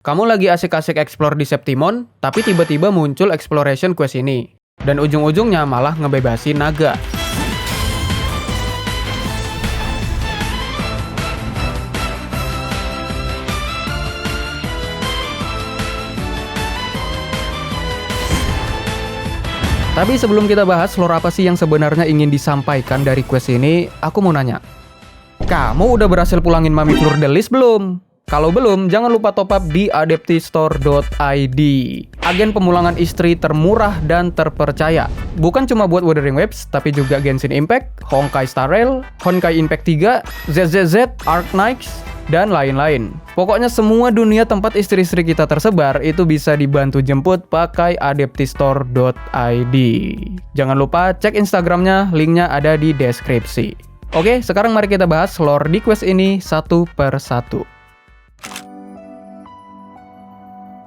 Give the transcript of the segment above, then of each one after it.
Kamu lagi asik-asik explore di Septimon, tapi tiba-tiba muncul exploration quest ini. Dan ujung-ujungnya malah ngebebasin naga. Tapi sebelum kita bahas lore apa sih yang sebenarnya ingin disampaikan dari quest ini, aku mau nanya. Kamu udah berhasil pulangin Mami Fleur-de-Lis belum? Kalau belum, jangan lupa top up di adeptistore.id. Agen pemulangan istri termurah dan terpercaya. Bukan cuma buat Wuthering Waves, tapi juga Genshin Impact, Honkai Star Rail, Honkai Impact 3, ZZZ, Arc Knights, dan lain-lain. Pokoknya semua dunia tempat istri-istri kita tersebar itu bisa dibantu jemput pakai adeptistore.id. Jangan lupa cek Instagramnya, linknya ada di deskripsi. Oke, sekarang mari kita bahas lore di quest ini satu per satu.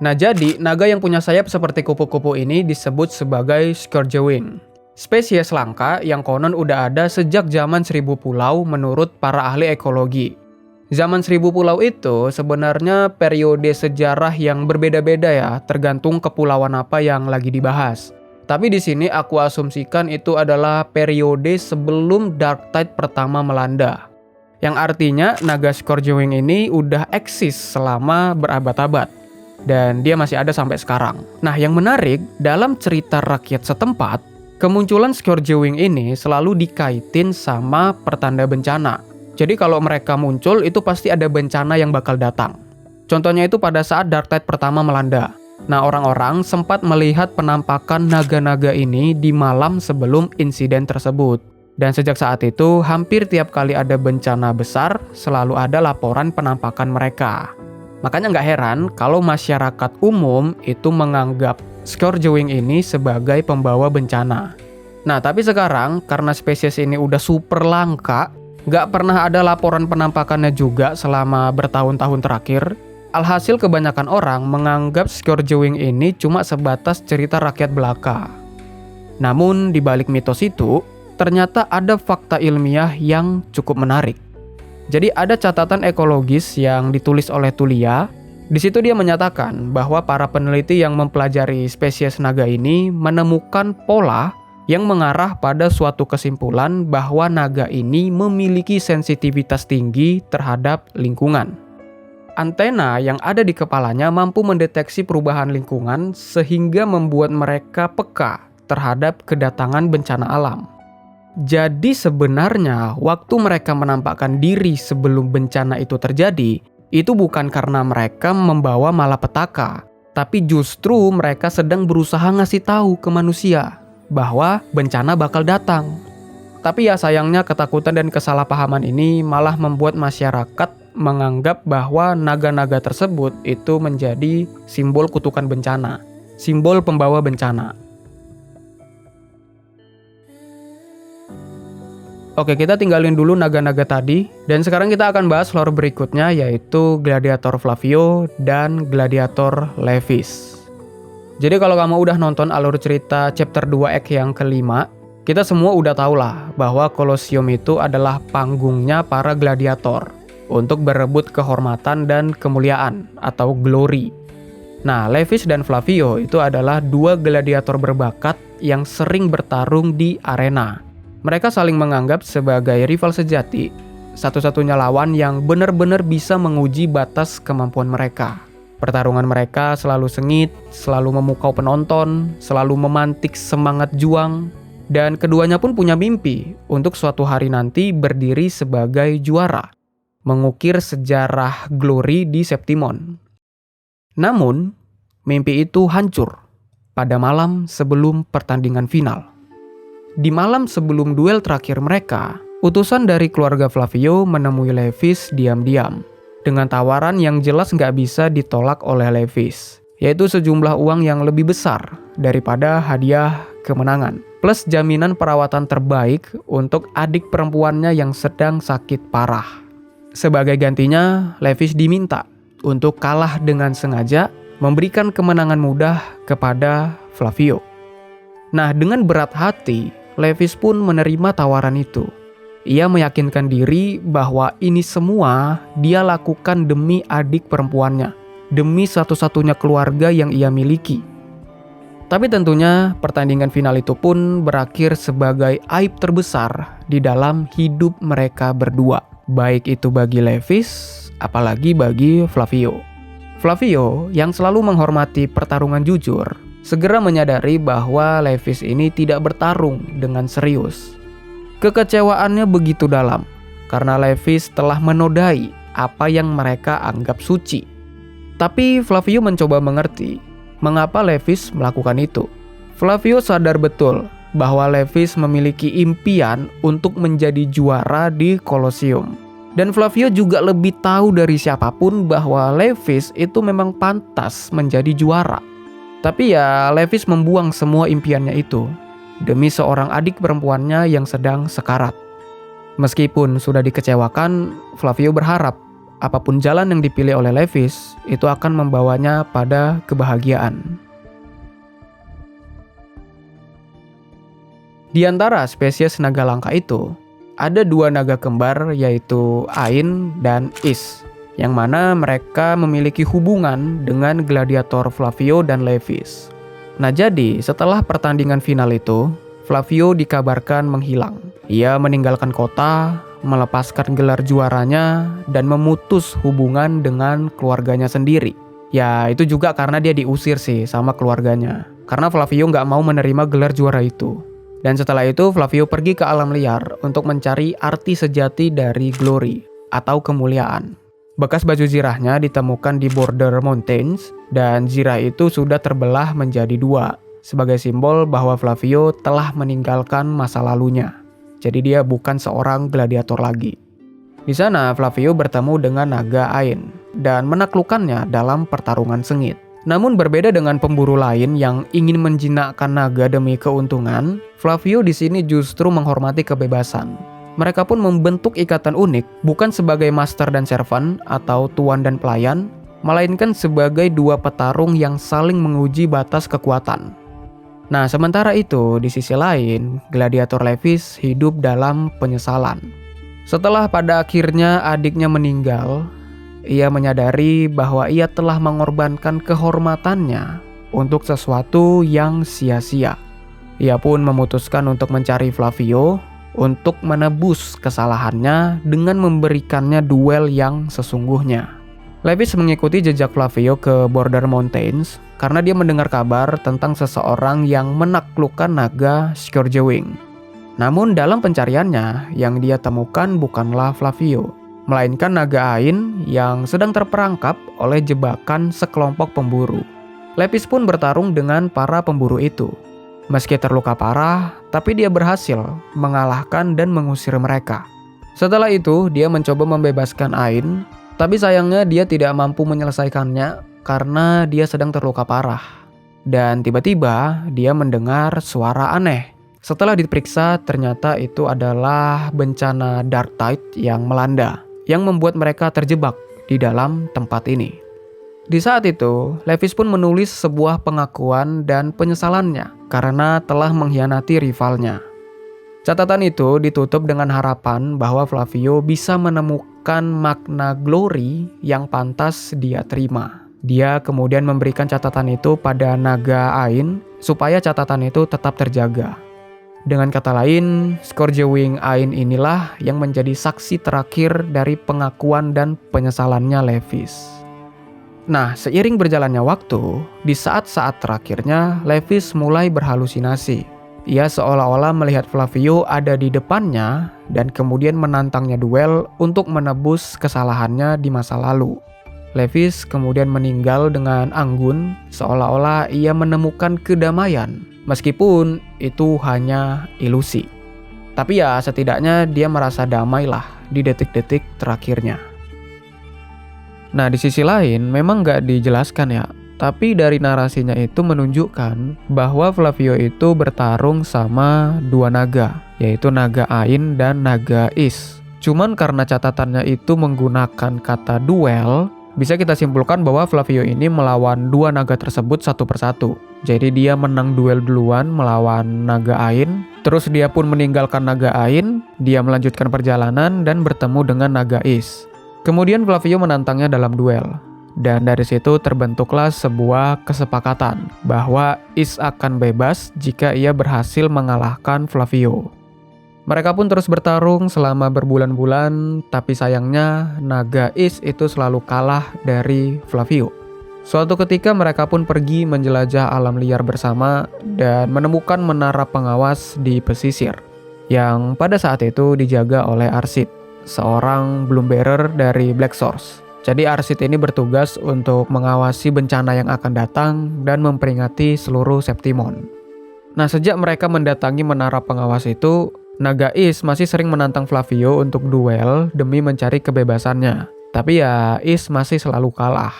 Nah, jadi naga yang punya sayap seperti kupu-kupu ini disebut sebagai Scourgewing. Spesies langka yang konon udah ada sejak zaman 1000 pulau menurut para ahli ekologi. Zaman 1000 pulau itu sebenarnya periode sejarah yang berbeda-beda ya, tergantung kepulauan apa yang lagi dibahas. Tapi di sini aku asumsikan itu adalah periode sebelum Dark Tide pertama melanda. Yang artinya naga Scourgewing ini udah eksis selama berabad-abad. Dan dia masih ada sampai sekarang. Nah, yang menarik, dalam cerita rakyat setempat, kemunculan Scourgewing ini selalu dikaitin sama pertanda bencana. Jadi kalau mereka muncul, itu pasti ada bencana yang bakal datang. Contohnya itu pada saat Dark Tide pertama melanda. Nah, orang-orang sempat melihat penampakan naga-naga ini di malam sebelum insiden tersebut. Dan sejak saat itu, hampir tiap kali ada bencana besar, selalu ada laporan penampakan mereka. Makanya nggak heran kalau masyarakat umum itu menganggap Scourgewing ini sebagai pembawa bencana. Nah, tapi sekarang karena spesies ini udah super langka, nggak pernah ada laporan penampakannya juga selama bertahun-tahun terakhir. Alhasil kebanyakan orang menganggap Scourgewing ini cuma sebatas cerita rakyat belaka. Namun di balik mitos itu, ternyata ada fakta ilmiah yang cukup menarik. Jadi ada catatan ekologis yang ditulis oleh Tulia. Di situ dia menyatakan bahwa para peneliti yang mempelajari spesies naga ini menemukan pola yang mengarah pada suatu kesimpulan bahwa naga ini memiliki sensitivitas tinggi terhadap lingkungan. Antena yang ada di kepalanya mampu mendeteksi perubahan lingkungan sehingga membuat mereka peka terhadap kedatangan bencana alam. Jadi sebenarnya waktu mereka menampakkan diri sebelum bencana itu terjadi, itu bukan karena mereka membawa malapetaka, tapi justru mereka sedang berusaha ngasih tahu ke manusia bahwa bencana bakal datang. Tapi ya sayangnya ketakutan dan kesalahpahaman ini malah membuat masyarakat menganggap bahwa naga-naga tersebut itu menjadi simbol kutukan bencana, simbol pembawa bencana. Oke, kita tinggalin dulu naga-naga tadi, dan sekarang kita akan bahas lore berikutnya, yaitu Gladiator Flavio dan Gladiator Levis. Jadi kalau kamu udah nonton alur cerita chapter 2 act yang kelima, kita semua udah tahu lah bahwa Colosseum itu adalah panggungnya para gladiator untuk berebut kehormatan dan kemuliaan atau glory. Nah, Levis dan Flavio itu adalah dua gladiator berbakat yang sering bertarung di arena. Mereka saling menganggap sebagai rival sejati, satu-satunya lawan yang benar-benar bisa menguji batas kemampuan mereka. Pertarungan mereka selalu sengit, selalu memukau penonton, selalu memantik semangat juang, dan keduanya pun punya mimpi untuk suatu hari nanti berdiri sebagai juara, mengukir sejarah glory di Septimon. Namun, mimpi itu hancur pada malam sebelum pertandingan final. Di malam sebelum duel terakhir mereka, utusan dari keluarga Flavio menemui Levis diam-diam dengan tawaran yang jelas nggak bisa ditolak oleh Levis, yaitu sejumlah uang yang lebih besar daripada hadiah kemenangan, plus jaminan perawatan terbaik untuk adik perempuannya yang sedang sakit parah. Sebagai gantinya, Levis diminta untuk kalah dengan sengaja memberikan kemenangan mudah kepada Flavio. Nah, dengan berat hati, Levis pun menerima tawaran itu. Ia meyakinkan diri bahwa ini semua dia lakukan demi adik perempuannya, demi satu-satunya keluarga yang ia miliki. Tapi tentunya pertandingan final itu pun berakhir sebagai aib terbesar di dalam hidup mereka berdua. Baik itu bagi Levis, apalagi bagi Flavio. Flavio yang selalu menghormati pertarungan jujur, segera menyadari bahwa Levis ini tidak bertarung dengan serius. Kekecewaannya begitu dalam, karena Levis telah menodai apa yang mereka anggap suci. Tapi Flavio mencoba mengerti mengapa Levis melakukan itu. Flavio sadar betul bahwa Levis memiliki impian untuk menjadi juara di Colosseum. Dan Flavio juga lebih tahu dari siapapun bahwa Levis itu memang pantas menjadi juara. Tapi ya Levis membuang semua impiannya itu demi seorang adik perempuannya yang sedang sekarat. Meskipun sudah dikecewakan, Flavio berharap apapun jalan yang dipilih oleh Levis itu akan membawanya pada kebahagiaan. Di antara spesies naga langka itu, ada dua naga kembar yaitu Ain dan Is, yang mana mereka memiliki hubungan dengan gladiator Flavio dan Levis. Nah jadi setelah pertandingan final itu, Flavio dikabarkan menghilang. Ia meninggalkan kota, melepaskan gelar juaranya, dan memutus hubungan dengan keluarganya sendiri. Ya itu juga karena dia diusir sih sama keluarganya, karena Flavio nggak mau menerima gelar juara itu. Dan setelah itu Flavio pergi ke alam liar untuk mencari arti sejati dari glory atau kemuliaan. Bekas baju zirahnya ditemukan di border mountains dan zirah itu sudah terbelah menjadi dua sebagai simbol bahwa Flavio telah meninggalkan masa lalunya. Jadi dia bukan seorang gladiator lagi. Di sana Flavio bertemu dengan naga Ain dan menaklukkannya dalam pertarungan sengit. Namun berbeda dengan pemburu lain yang ingin menjinakkan naga demi keuntungan, Flavio di sini justru menghormati kebebasan. Mereka pun membentuk ikatan unik bukan sebagai master dan servant atau tuan dan pelayan, melainkan sebagai dua petarung yang saling menguji batas kekuatan. Nah, sementara itu di sisi lain, gladiator Levis hidup dalam penyesalan. Setelah pada akhirnya adiknya meninggal, ia menyadari bahwa ia telah mengorbankan kehormatannya untuk sesuatu yang sia-sia. Ia pun memutuskan untuk mencari Flavio untuk menebus kesalahannya dengan memberikannya duel yang sesungguhnya. Levis mengikuti jejak Flavio ke Border Mountains karena dia mendengar kabar tentang seseorang yang menaklukkan naga Scourgewing. Namun dalam pencariannya, yang dia temukan bukanlah Flavio, melainkan naga Ain yang sedang terperangkap oleh jebakan sekelompok pemburu. Levis pun bertarung dengan para pemburu itu. Meski terluka parah, tapi dia berhasil mengalahkan dan mengusir mereka. Setelah itu, dia mencoba membebaskan Ain, tapi sayangnya dia tidak mampu menyelesaikannya karena dia sedang terluka parah. Dan tiba-tiba dia mendengar suara aneh. Setelah diperiksa, ternyata itu adalah bencana Dark Tide yang melanda, yang membuat mereka terjebak di dalam tempat ini. Di saat itu, Levis pun menulis sebuah pengakuan dan penyesalannya karena telah mengkhianati rivalnya. Catatan itu ditutup dengan harapan bahwa Flavio bisa menemukan makna glory yang pantas dia terima. Dia kemudian memberikan catatan itu pada naga Ain supaya catatan itu tetap terjaga. Dengan kata lain, Scourgewing Ain inilah yang menjadi saksi terakhir dari pengakuan dan penyesalannya Levis. Nah, seiring berjalannya waktu, di saat-saat terakhirnya, Levis mulai berhalusinasi. Ia seolah-olah melihat Flavio ada di depannya dan kemudian menantangnya duel untuk menebus kesalahannya di masa lalu. Levis kemudian meninggal dengan anggun, seolah-olah ia menemukan kedamaian, meskipun itu hanya ilusi. Tapi ya setidaknya dia merasa damailah di detik-detik terakhirnya. Nah di sisi lain memang nggak dijelaskan ya, tapi dari narasinya itu menunjukkan bahwa Flavio itu bertarung sama dua naga, yaitu naga Ain dan naga Is. Cuman karena catatannya itu menggunakan kata duel, bisa kita simpulkan bahwa Flavio ini melawan dua naga tersebut satu persatu. Jadi dia menang duel duluan melawan naga Ain, terus dia pun meninggalkan naga Ain, dia melanjutkan perjalanan dan bertemu dengan naga Is. Kemudian Flavio menantangnya dalam duel. Dan dari situ terbentuklah sebuah kesepakatan bahwa Is akan bebas jika ia berhasil mengalahkan Flavio. Mereka pun terus bertarung selama berbulan-bulan, tapi sayangnya naga Is itu selalu kalah dari Flavio. Suatu ketika mereka pun pergi menjelajah alam liar bersama dan menemukan menara pengawas di pesisir, yang pada saat itu dijaga oleh Arsid, seorang bloom bearer dari Black Source. Jadi Arsid ini bertugas untuk mengawasi bencana yang akan datang dan memperingati seluruh Septimon. Nah, sejak mereka mendatangi menara pengawas itu, naga Is masih sering menantang Flavio untuk duel demi mencari kebebasannya. Tapi ya, Is masih selalu kalah.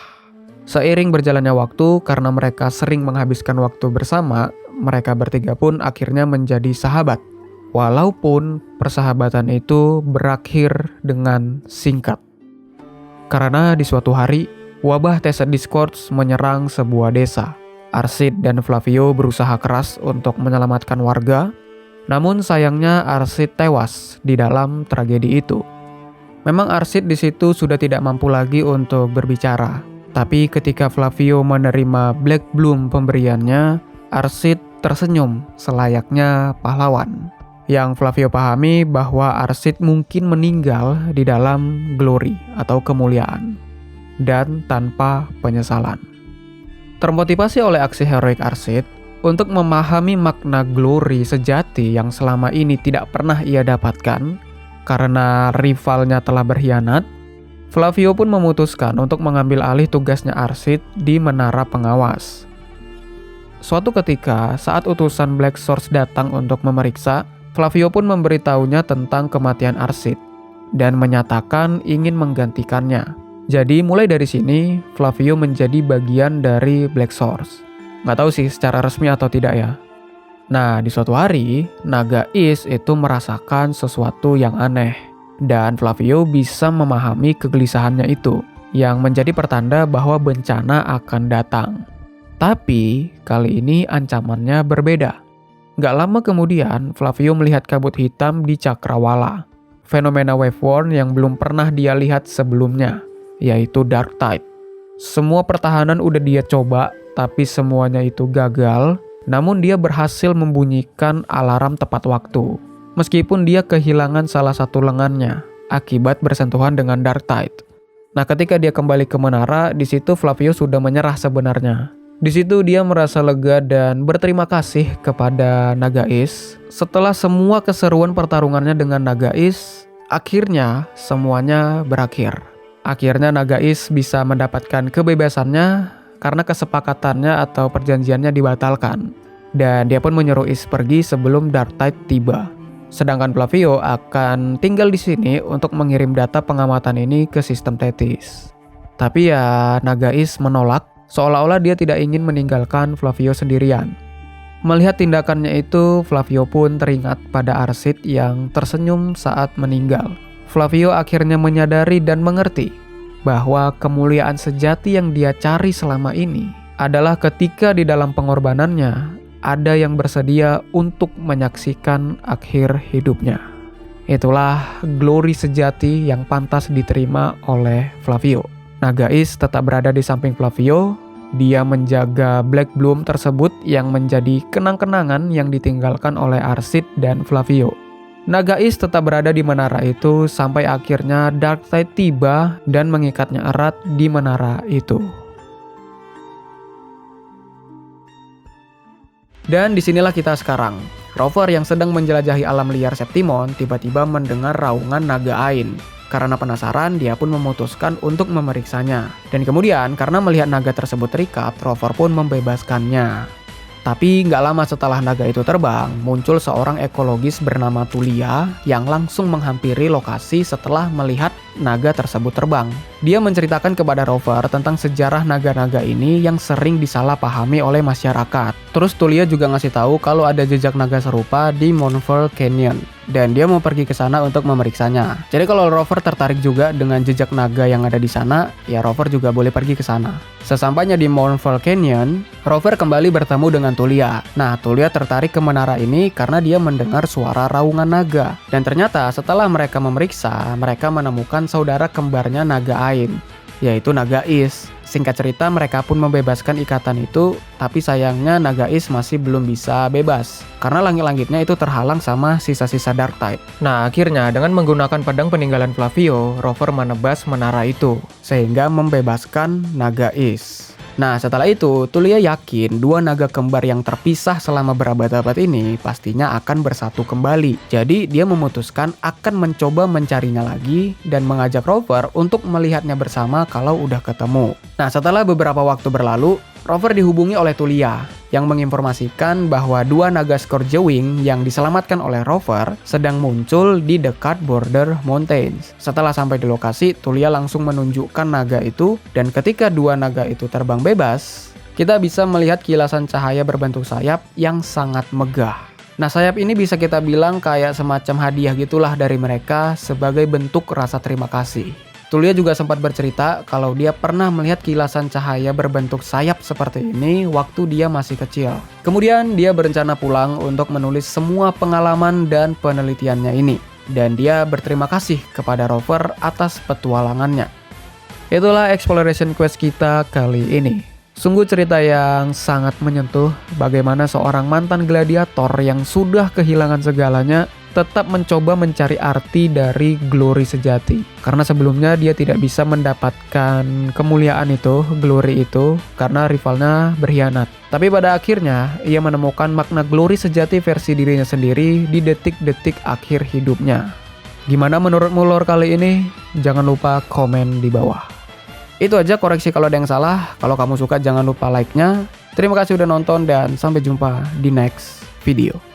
Seiring berjalannya waktu, karena mereka sering menghabiskan waktu bersama, mereka bertiga pun akhirnya menjadi sahabat. Walaupun persahabatan itu berakhir dengan singkat. Karena di suatu hari, wabah Tessed Discords menyerang sebuah desa. Arsid dan Flavio berusaha keras untuk menyelamatkan warga, namun sayangnya Arsid tewas di dalam tragedi itu. Memang Arsid di situ sudah tidak mampu lagi untuk berbicara, tapi ketika Flavio menerima Black Bloom pemberiannya, Arsid tersenyum selayaknya pahlawan. Yang Flavio pahami bahwa Arsid mungkin meninggal di dalam glory atau kemuliaan, dan tanpa penyesalan. Termotivasi oleh aksi heroik Arsid untuk memahami makna glory sejati yang selama ini tidak pernah ia dapatkan karena rivalnya telah berkhianat, Flavio pun memutuskan untuk mengambil alih tugasnya Arsid di menara pengawas. Suatu ketika, saat utusan Black Source datang untuk memeriksa, Flavio pun memberitahunya tentang kematian Arsid dan menyatakan ingin menggantikannya. Jadi mulai dari sini, Flavio menjadi bagian dari Black Source. Nggak tahu sih secara resmi atau tidak ya. Nah, di suatu hari, naga Is itu merasakan sesuatu yang aneh. Dan Flavio bisa memahami kegelisahannya itu, yang menjadi pertanda bahwa bencana akan datang. Tapi, kali ini ancamannya berbeda. Gak lama kemudian, Flavio melihat kabut hitam di Cakrawala. Fenomena Waveworn yang belum pernah dia lihat sebelumnya, yaitu Dark Tide. Semua pertahanan udah dia coba, tapi semuanya itu gagal. Namun dia berhasil membunyikan alarm tepat waktu. Meskipun dia kehilangan salah satu lengannya, akibat bersentuhan dengan Dark Tide. Nah, ketika dia kembali ke menara, di situ Flavio sudah menyerah sebenarnya. Di situ dia merasa lega dan berterima kasih kepada Naga Is. Setelah semua keseruan pertarungannya dengan Naga Is, akhirnya semuanya berakhir. Akhirnya Naga Is bisa mendapatkan kebebasannya karena kesepakatannya atau perjanjiannya dibatalkan. Dan dia pun menyuruh Is pergi sebelum Dark Tide tiba. Sedangkan Flavio akan tinggal di sini untuk mengirim data pengamatan ini ke sistem Tethys. Tapi ya Naga Is menolak. Seolah-olah dia tidak ingin meninggalkan Flavio sendirian. Melihat tindakannya itu, Flavio pun teringat pada Arsid yang tersenyum saat meninggal. Flavio akhirnya menyadari dan mengerti bahwa kemuliaan sejati yang dia cari selama ini adalah ketika di dalam pengorbanannya ada yang bersedia untuk menyaksikan akhir hidupnya. Itulah glory sejati yang pantas diterima oleh Flavio. Naga Is tetap berada di samping Flavio. Dia menjaga Black Bloom tersebut yang menjadi kenang-kenangan yang ditinggalkan oleh Arsid dan Flavio. Naga Is tetap berada di menara itu sampai akhirnya Dark Tide tiba dan mengikatnya erat di menara itu. Dan disinilah kita sekarang. Rover yang sedang menjelajahi alam liar Septimon tiba-tiba mendengar raungan naga Ain. Karena penasaran, dia pun memutuskan untuk memeriksanya. Dan kemudian, karena melihat naga tersebut terikat, Rover pun membebaskannya. Tapi nggak lama setelah naga itu terbang, muncul seorang ekologis bernama Tulia yang langsung menghampiri lokasi setelah melihat naga tersebut terbang. Dia menceritakan kepada Rover tentang sejarah naga-naga ini yang sering disalahpahami oleh masyarakat. Terus Tulia juga ngasih tahu kalau ada jejak naga serupa di Mournful Canyon. Dan dia mau pergi ke sana untuk memeriksanya. Jadi kalau Rover tertarik juga dengan jejak naga yang ada di sana, ya Rover juga boleh pergi ke sana. Sesampainya di Mournful Canyon, Rover kembali bertemu dengan Tulia. Nah, Tulia tertarik ke menara ini karena dia mendengar suara raungan naga. Dan ternyata setelah mereka memeriksa, mereka menemukan saudara kembarnya naga Ain, yaitu Nagais. Singkat cerita, mereka pun membebaskan ikatan itu, tapi sayangnya Nagais masih belum bisa bebas, karena langit-langitnya itu terhalang sama sisa-sisa Darktide. Nah, akhirnya dengan menggunakan pedang peninggalan Flavio, Rover menebas menara itu, sehingga membebaskan Nagais. Nah, setelah itu, Tulia yakin dua naga kembar yang terpisah selama berabad-abad ini pastinya akan bersatu kembali. Jadi, dia memutuskan akan mencoba mencarinya lagi dan mengajak Rover untuk melihatnya bersama kalau udah ketemu. Nah, setelah beberapa waktu berlalu, Rover dihubungi oleh Tulia yang menginformasikan bahwa dua naga Scourgewing yang diselamatkan oleh Rover sedang muncul di dekat border mountains. Setelah sampai di lokasi, Tulia langsung menunjukkan naga itu, dan ketika dua naga itu terbang bebas, kita bisa melihat kilasan cahaya berbentuk sayap yang sangat megah. Nah, sayap ini bisa kita bilang kayak semacam hadiah gitulah dari mereka sebagai bentuk rasa terima kasih. Tulia juga sempat bercerita kalau dia pernah melihat kilasan cahaya berbentuk sayap seperti ini waktu dia masih kecil. Kemudian dia berencana pulang untuk menulis semua pengalaman dan penelitiannya ini. Dan dia berterima kasih kepada Rover atas petualangannya. Itulah exploration quest kita kali ini. Sungguh cerita yang sangat menyentuh bagaimana seorang mantan gladiator yang sudah kehilangan segalanya tetap mencoba mencari arti dari glory sejati. Karena sebelumnya dia tidak bisa mendapatkan kemuliaan itu, glory itu, karena rivalnya berkhianat. Tapi pada akhirnya, ia menemukan makna glory sejati versi dirinya sendiri di detik-detik akhir hidupnya. Gimana menurutmu lore kali ini? Jangan lupa komen di bawah. Itu aja, koreksi kalau ada yang salah. Kalau kamu suka jangan lupa like-nya. Terima kasih udah nonton dan sampai jumpa di next video.